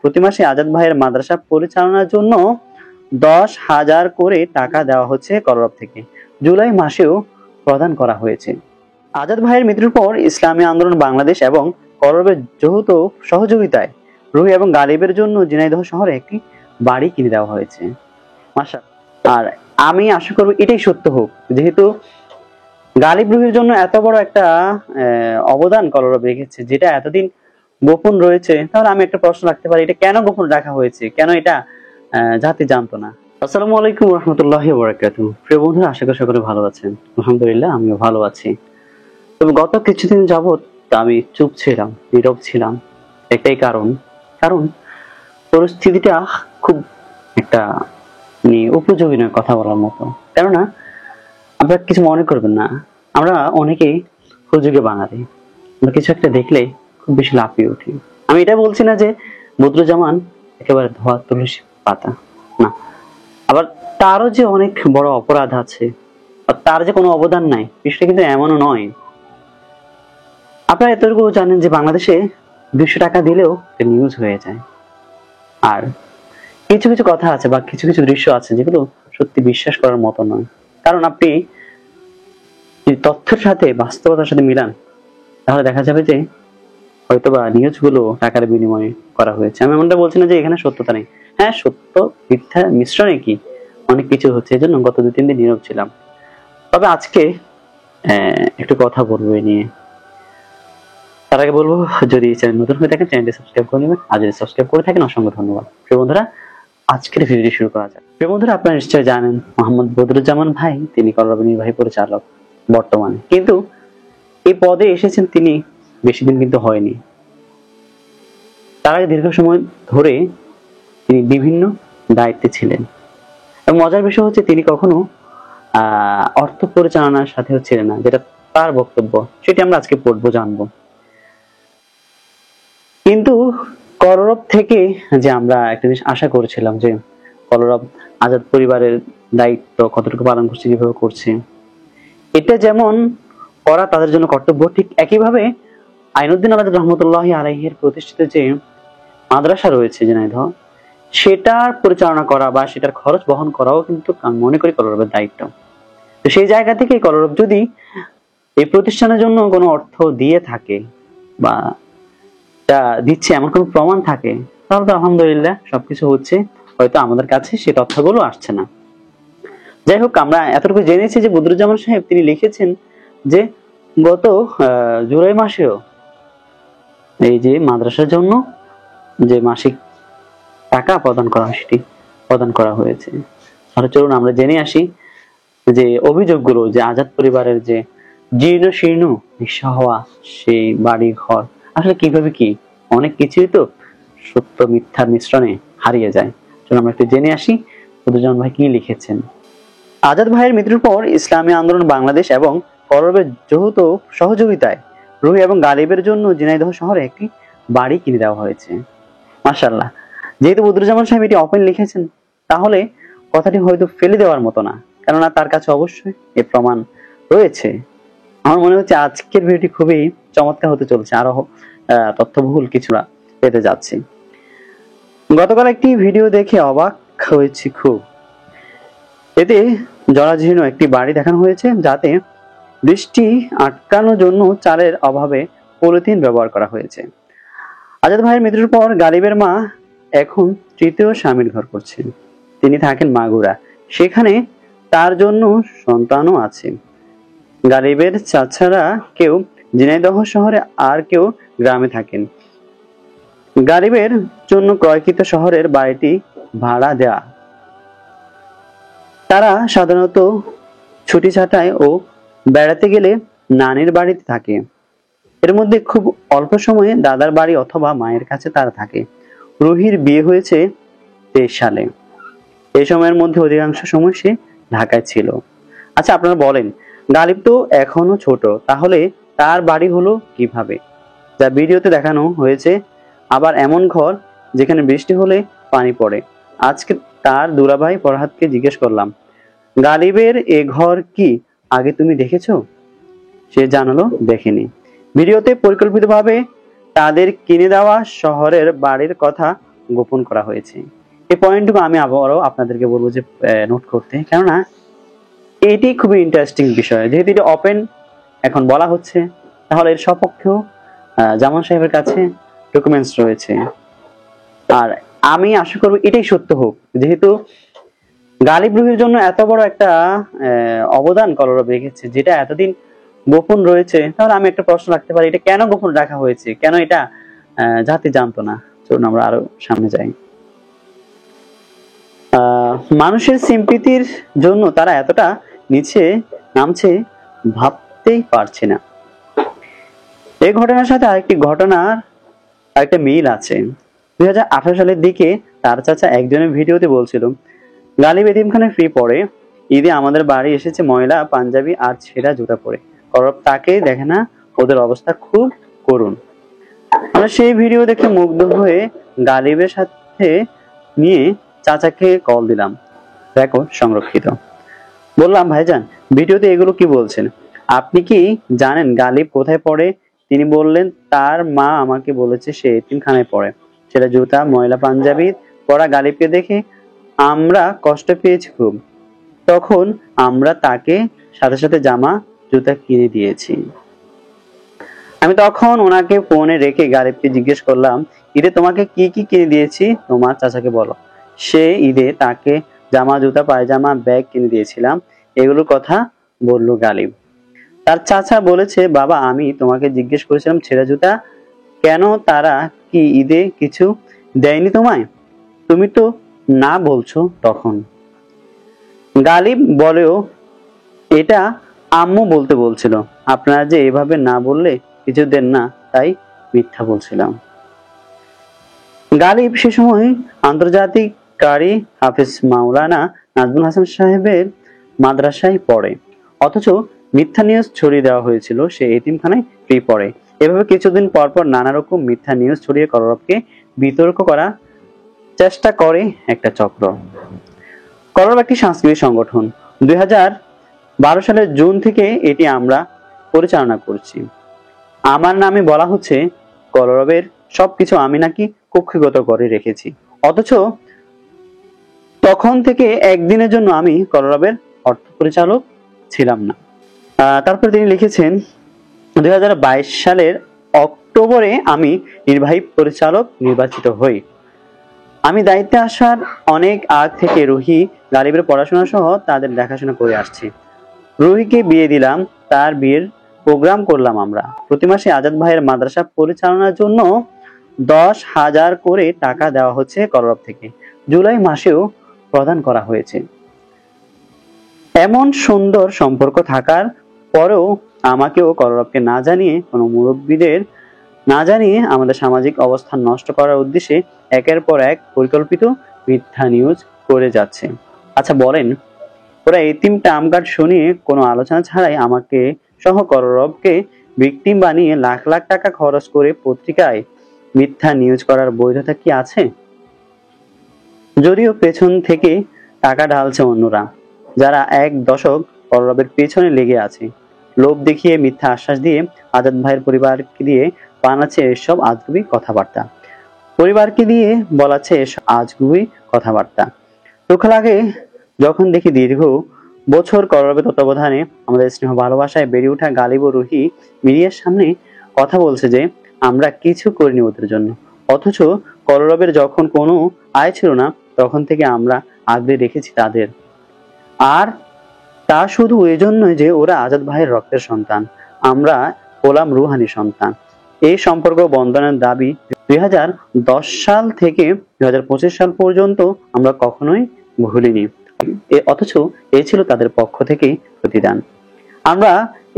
প্রতি মাসে আজাদ ভাইয়ের মাদ্রাসা পরিচালনার জন্য 10,000 করে টাকা দেওয়া হচ্ছে কলরব থেকে। জুলাই মাসেও প্রদান করা হয়েছে। আজাদ ভাইয়ের মৃত্যুর পর ইসলামী আন্দোলন বাংলাদেশ এবং কলরবের যৌথ সহযোগিতায় রুহি এবং গালিবের জন্য ঝিনাইদহ শহরে একটি বাড়ি কিনে দেওয়া হয়েছে। মাশাআল্লাহ। আর আমি আশা করব এটাই সত্য হোক, যেহেতু গালিব রুহির জন্য এত বড় একটা অবদান কলরব রেখেছে, যেটা এতদিন গোপন রয়েছে। তাহলে আমি একটা প্রশ্ন রাখতে পারি, এটা কেন গোপন রাখা হয়েছে, কেন এটা জাতি জানতো না? আসসালামু আলাইকুম রহমতুল্লাহি ওয়া বারাকাতুহু। প্রিয় বন্ধুরা, আশা করি সকলে ভালো আছেন। আলহামদুলিল্লাহ, আমিও ভালো আছি। তবে গত কিছুদিন যাবৎ আমি চুপ ছিলাম, নীরব ছিলাম। একটাই কারণ পরিস্থিতিটা খুব একটা উপযোগী নয় কথা বলার মতো। কেননা আপনারা কিছু মনে করবেন না, আমরা অনেকেই হুজুগে বাঙালি, আমরা কিছু একটা দেখলে খুব বেশি লাফিয়ে উঠি। আমি এটা বলছি না যে বদরুজ্জামান একেবারে ধোয়া তুলসী পাতা, না। আবার তারও যে অনেক বড় অপরাধ আছে, তার যে কোনো অবদান নাই, বিষয়টা কিন্তু এমনও নয়। আপনারা এতটুকু জানেন যে বাংলাদেশে 200 টাকা দিলেও নিউজ হয়ে যায়। আর কিছু কিছু কথা আছে বা কিছু কিছু দৃশ্য আছে যেগুলো সত্যি বিশ্বাস করার মতো নয়। কারণ আপনি তথ্যের সাথে বাস্তবতার সাথে মিলান, তাহলে দেখা যাবে যে হয়তোবা নিউজ গুলো টাকার বিনিময়ে করা হয়েছে। আমি এমনটা বলছি না যে এখানে সত্যতা নেই। হ্যাঁ, সত্য মিথ্যা মিশ্রণে কি অনেক কিছু হচ্ছে, এই জন্য গত 2-3 দিন নীরব ছিলাম। তবে আজকে একটু কথা বলবো এ নিয়ে। তার আগে বলবো, যদি চ্যানেল নতুন হয়ে থাকেন চ্যানেলটি সাবস্ক্রাইব করে নেবেন, আর যদি সাবস্ক্রাইব করে থাকেন অসংখ্য ধন্যবাদ। প্রিয় বন্ধুরা, আজকের ভিডিওটি শুরু করা যাক। প্রিয় বন্ধুরা, আপনারা নিশ্চয়ই জানেন মোহাম্মদ বদরুজ্জামান ভাই তিনি কলরবের নির্বাহী পরিচালক বর্তমানে, কিন্তু এই পদে এসেছেন তিনি বেশি দিন কিন্তু হয়নি। তার আগে দীর্ঘ সময় ধরে তিনি বিভিন্ন দায়িত্বে ছিলেন। এবং মজার বিষয় হচ্ছে তিনি কখনো অর্থ পরিচালনার সাথেও ছিলেন না, যেটা তার বক্তব্য, সেটি আমরা আজকে পড়বো, জানবো। কিন্তু কলরব থেকে যে আমরা একটা জিনিস আশা করেছিলাম যে কলরব আজাদ পরিবারের দায়িত্ব কতটুকু পালন করছে, কিভাবে করছে, এটা যেমন করা তাদের জন্য কর্তব্য, ঠিক একইভাবে আইনুদ্দিন আলাদা রহমতুল্লাহি আলাইহির প্রতিষ্ঠিত যে মাদ্রাসা রয়েছে ঝিনাইদহ, সেটার পরিচালনা করা বা সেটার খরচ বহন করাও কিন্তু আমি মনে করি কলরবের দায়িত্ব। তো সেই জায়গা থেকে কলরব যদি এই প্রতিষ্ঠানের জন্য কোনো অর্থ দিয়ে থাকে বা দিচ্ছে এমন কোনো প্রমাণ থাকে, তাহলে তো আলহামদুলিল্লাহ সবকিছু হচ্ছে। হয়তো আমাদের কাছে সেই তথ্যগুলো আসছে না। যাই হোক, আমরা এতটুকু জেনেছি যে বদরুজ্জামান সাহেব তিনি লিখেছেন যে গত জুলাই মাসেও এই যে মাদ্রাসার জন্য যে মাসিক টাকা প্রদান করা হয় সেটি প্রদান করা হয়েছে। তাহলে চলুন আমরা জেনে আসি যে অভিযোগগুলো, যে আজাদ পরিবারের যে জীর্ণ শীর্ণ নিঃস্ব হওয়া সেই বাড়ি ঘর আসলে কিভাবে কি অনেক কিছুই তো সত্য মিথ্যার মিশ্রণে হারিয়ে যায়। চলুন আমরা একটু জেনে আসি বদরুজ্জামান ভাই কি লিখেছেন। আজাদ ভাইয়ের মৃত্যুর পর ইসলামী আন্দোলন বাংলাদেশ এবং কলরবের যৌথ সহযোগিতায় রুহি এবং গালিবের জন্য ঝিনাইদহ শহরে একটি বাড়ি কিনে দেওয়া হয়েছে। মাশাআল্লাহ। যেহেতু বদরুজ্জামান সাহেব এটি ওপেন লিখেছেন, তাহলে কথাটি হয়তো ফেলে দেওয়ার মতো না, কেননা তার কাছে অবশ্যই এর প্রমাণ রয়েছে। আমার মনে হচ্ছে আজকের ভিডিওটি খুবই চমৎকার হতে চলছে, আরো তথ্যবহুল কিছুটা পেতে যাচ্ছি। গতকাল একটি ভিডিও দেখে অবাক হয়েছি খুব। এতে জরাজীর্ণ একটি বাড়ি দেখানো হয়েছে, যাতে বৃষ্টি আটকানোর জন্য চালের অভাবে পলিথিন ব্যবহার করা হয়েছে। আজাদ ভাইয়ের মৃত্যুর পর গালিবের মা এখন তৃতীয় স্বামীর ঘর করছেন। তিনি থাকেন মাগুরা, সেখানে তার জন্য সন্তানও আছে। গালিবের চাচারা কেউ ঝিনাইদহ শহরে, আর কেউ গ্রামে থাকেন। গালিবের জন্য ক্রয়কৃত শহরের বাড়িটি ভাড়া দেয়া। তারা সাধারণত ছুটি ছাটায় ও বেড়াতে গেলে নানির বাড়িতে থাকে। এর মধ্যে খুব অল্প সময়ে দাদার বাড়ি অথবা মায়ের কাছে তারা থাকে। রুহির বিয়ে হয়েছে 23 সালে। এই সময়ের মধ্যে অধিকাংশ সময় সে ঢাকায় ছিল। আচ্ছা, আপনারা বলেন, গালিব তো এখনো ছোট, তাহলে তার বাড়ি হলো কিভাবে? যা ভিডিওতে দেখানো হয়েছে, আবার এমন ঘর যেখানে বৃষ্টি হলে পানি পড়ে। আজকে তার দুলাভাই ফরহাদকে জিজ্ঞেস করলাম, গালিবের এ ঘর কি আগে তুমি দেখেছো? সে জানালো দেখেনি। ভিডিওতে পরিকল্পিতভাবে তাদের কিনে দেওয়া শহরের বাড়ির কথা গোপন করা হয়েছে। এই পয়েন্টটুকু আমি আবারও আপনাদেরকে বলবো যে নোট করতে, কেননা এটি খুবই ইন্টারেস্টিং বিষয়। যেহেতু এটা ওপেন এখন বলা হচ্ছে, তাহলে এর সপক্ষেও জামান সাহেবের কাছে ডকুমেন্টস রয়েছে। আর আমি আশা করবো এটাই সত্য হোক, যেহেতু গালিব রুহির জন্য এত বড় একটা অবদান কলরব রেখেছে, যেটা এতদিন গোপন রয়েছে। তাহলে আমি একটা প্রশ্ন রাখতে পারি, এটা কেন গোপন রাখা হয়েছে, কেন এটা জাতি জানতো না? চলুন আমরা আরো সামনে যাই। মানুষের সিম্পিতির জন্য তারা এতটা নিচে নামছে ভাবতেই পারছি না। এই ঘটনার সাথে আরেকটা মিল আছে। 2018 সালের দিকে তার চাচা একজনের ভিডিওতে বলছিল, গালিব এতিমখানায় ফ্রি পড়ে, ঈদে আমাদের বাড়ি এসেছে ময়লা পাঞ্জাবি আর ছেঁড়া জুতা পরে। কলরব তাকে দেখে না, ওদের অবস্থা খুব করুণ। আমরা সেই ভিডিও দেখে মুগ্ধ হয়ে গালিবের সাথে নিয়ে চাচাকে কল দিলাম, রেকর্ড সংরক্ষিত। বললাম, ভাইজান ভিডিওতে এগুলো কি বলছেন? আপনি কি জানেন গালিব কোথায় পড়ে? তিনি বললেন, তার মা আমাকে বলেছে সে এতিমখানায় পড়ে। সেটা জুতা ময়লা পাঞ্জাবি পরা গালিবকে দেখে আমরা কষ্ট পেয়েছি খুব। তখন আমরা তাকে সাথে সাথে জামা জুতা কিনে দিয়েছি। আমি তখন ওনাকে ফোনে রেখে গালিবকে জিজ্ঞেস করলাম, ঈদে তোমাকে কি কি কিনে দিয়েছি তোমার চাচাকে বলো। সে ঈদে তাকে জামা জুতা পায়জামা ব্যাগ কিনে দিয়েছিলাম, এগুলোর কথা বলল গালিব। তার চাচা বলেছে, বাবা আমি তোমাকে জিজ্ঞেস করেছিলাম ছেঁড়া জুতা কেন, তারা কি ঈদে কিছু দেয়নি তোমায়? তুমি তো না বলছো তখন। গালিব বলেও, এটা আম্মু বলতে বলছিল, আপনারা যে এভাবে না বললে কিছু দেন না, তাই মিথ্যা বলছিলাম। গালিব সে সময় আন্তর্জাতিক কারি হাফেজ মাওলানা নাজমুল হাসান সাহেবের মাদ্রাসায় পড়ে, অথচ মিথ্যা নিউজ ছড়িয়ে দেওয়া হয়েছিল সে এতিমখানায় ফ্রি পড়ে। এভাবে কিছুদিন পর পর নানা রকম মিথ্যা নিউজ ছড়িয়ে কলরবকে বিতর্ক করার চেষ্টা করে একটা চক্র। কলরব একটি সাংস্কৃতিক সংগঠন। 2012 সালের জুন থেকে এটি আমরা পরিচালনা করছি। আমার নামে বলা হচ্ছে কলরবের সবকিছু আমি নাকি কক্ষিগত করে রেখেছি, অথচ তখন থেকে একদিনের জন্য আমি কলরবের অর্থ পরিচালক ছিলাম না। তারপর তিনি লিখেছেন, 2022 সালের অক্টোবরে আমি নির্বাহী পরিচালক নির্বাচিত হই। আমি দায়িত্বে আসার অনেক আগ থেকে রুহি গালিবের পড়াশোনা সহ তাদের দেখাশোনা করে আসছি। রুহিকে বিয়ে দিলাম, তার বিয়ের প্রোগ্রাম করলাম আমরা। প্রতি মাসে আজাদ ভাইয়ের মাদ্রাসা পরিচালনার জন্য 10,000 করে টাকা দেওয়া হচ্ছে কলরব থেকে। জুলাই মাসেও প্রদান করা হয়েছে। এমন সুন্দর সম্পর্ক থাকার পরেও আমাকেও কলরবকে না জানিয়ে, কোনো মুরব্বীদের না জানিয়ে আমাদের সামাজিক অবস্থান নষ্ট করার উদ্দেশ্যে একের পর এক পরিকল্পিত মিথ্যা নিউজ করে যাচ্ছে। আচ্ছা বলেন, ওরা এতিম টার্ম কার্ড শুনিয়ে কোনো আলোচনা ছাড়াই আমাকে সহ কলরবকে ভিকটিম বানিয়ে লাখ লাখ টাকা খরচ করে পত্রিকায় মিথ্যা নিউজ করার বৈধতা কি আছে? যদিও পেছন থেকে টাকা ঢালছে অন্যরা, যারা এক দশক কলরবের পেছনে লেগে আছে। লোভ দেখিয়ে মিথ্যা আশ্বাস দিয়ে আজাদ ভাইয়ের পরিবারকে দিয়ে বানাচ্ছে এসব আজগুবি কথাবার্তা। পরিবারকে দিয়ে বলাচ্ছে এসব আজগুবি কথাবার্তা। দুঃখ লাগে যখন দেখি দীর্ঘ বছর কলরবের তত্ত্বাবধানে আমাদের স্নেহ ভালোবাসায় বেড়ে ওঠা গালিব ও রুহি মিডিয়ার সামনে কথা বলছে যে আমরা কিছু করিনি ওদের জন্য, অথচ কলরবের যখন কোনো আয় ছিল না তখন থেকে আমরা আগলে রেখেছি তাদের। আর তা শুধু এই জন্যই যে ওরা আজাদ ভাইয়ের রক্তের সন্তান, আমরা হলাম রুহানি সন্তান। এই সম্পর্ক বন্ধনের দাবি 2010 সাল থেকে 2025 সাল পর্যন্ত আমরা কখনোই ভুলিনি, অথচ এ ছিল তাদের পক্ষ থেকে প্রতিদান। আমরা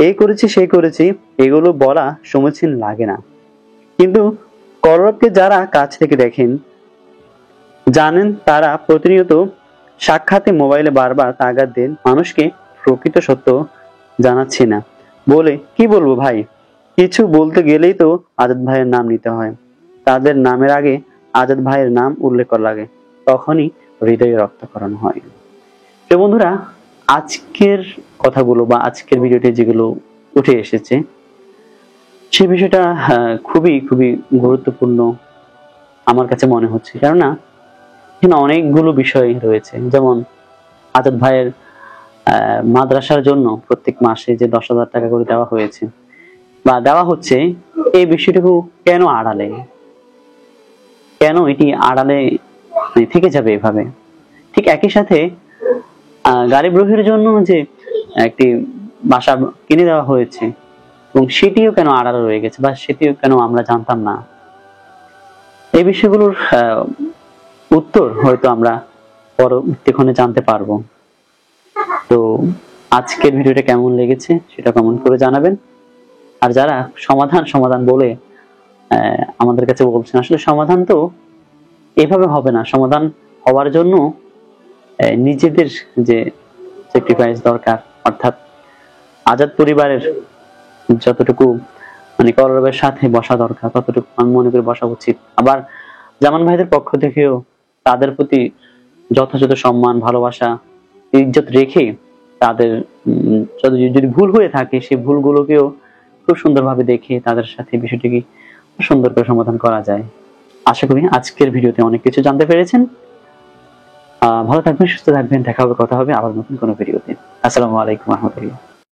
এই করেছি সেই করেছি এগুলো বলা সমীচীন লাগে না, কিন্তু কলরবকে যারা কাছ থেকে দেখেন জানেন, তারা প্রতিনিয়ত সাক্ষাতে মোবাইলে বারবার তাগাদ দেন মানুষকে প্রকৃত সত্য জানাচ্ছি না বলে। কি বলবো ভাই, কিছু বলতে গেলেই তো আজাদ ভাইয়ের নাম নিতে হয়, তাদের নামের আগে আজাদ ভাইয়ের নাম উল্লেখ করা লাগে, তখনই হৃদয়ে রক্তক্ষরণ হয়। তো বন্ধুরা, আজকের কথাগুলো বা আজকের ভিডিওতে যেগুলো উঠে এসেছে সে বিষয়টা খুবই খুবই গুরুত্বপূর্ণ আমার কাছে মনে হচ্ছে। কেননা এখানে অনেকগুলো বিষয় রয়েছে, যেমন আজাদ ভাইয়ের মাদ্রাসার জন্য প্রত্যেক মাসে যে 10,000 টাকা করে দেওয়া হয়েছে বা দেওয়া হচ্ছে, এই বিষয়টুকু কেন আড়ালে, কেন এটি আড়ালে থেকে যাবে এভাবে? ঠিক একই সাথে গারিব রুহির জন্য যে একটি বাসা কিনে দেওয়া হয়েছে এবং সেটিও কেন আড়ালে রয়ে গেছে বা সেটিও কেন আমরা জানতাম না? এই বিষয়গুলোর উত্তর হয়তো আমরা পরবর্তীক্ষণে জানতে পারবো। তো আজকের ভিডিওটা কেমন লেগেছে সেটা কমেন্ট করে জানাবেন। আর যারা সমাধান সমাধান বলে আমাদের কাছে বলছেন, আসলে সমাধান তো এভাবে হবে না। সমাধান হওয়ার জন্য নিজেদের যে স্যাক্রিফাইস দরকার, অর্থাৎ আজাদ পরিবারের যতটুকু মানে কলরবের সাথে বসা দরকার ততটুকু আমি মনে করি বসা উচিত। আবার জামান ভাইদের পক্ষ থেকেও তাদের প্রতি যথাযথ সম্মান, ভালোবাসা, ইজ্জত রেখে তাদের যদি ভুল হয়ে থাকে সেই ভুলগুলোকেও খুব সুন্দরভাবে দেখে তাদের সাথে বিষয়টিকে সুন্দর করে সমাধান করা যায়। আশা করি আজকের ভিডিওতে অনেক কিছু জানতে পেরেছেন। ভালো থাকবেন, সুস্থ থাকবেন, দেখা হবে, কথা হবে আবার নতুন কোনো ভিডিওতে। আসসালামু আলাইকুম রহমতুল্লাহ।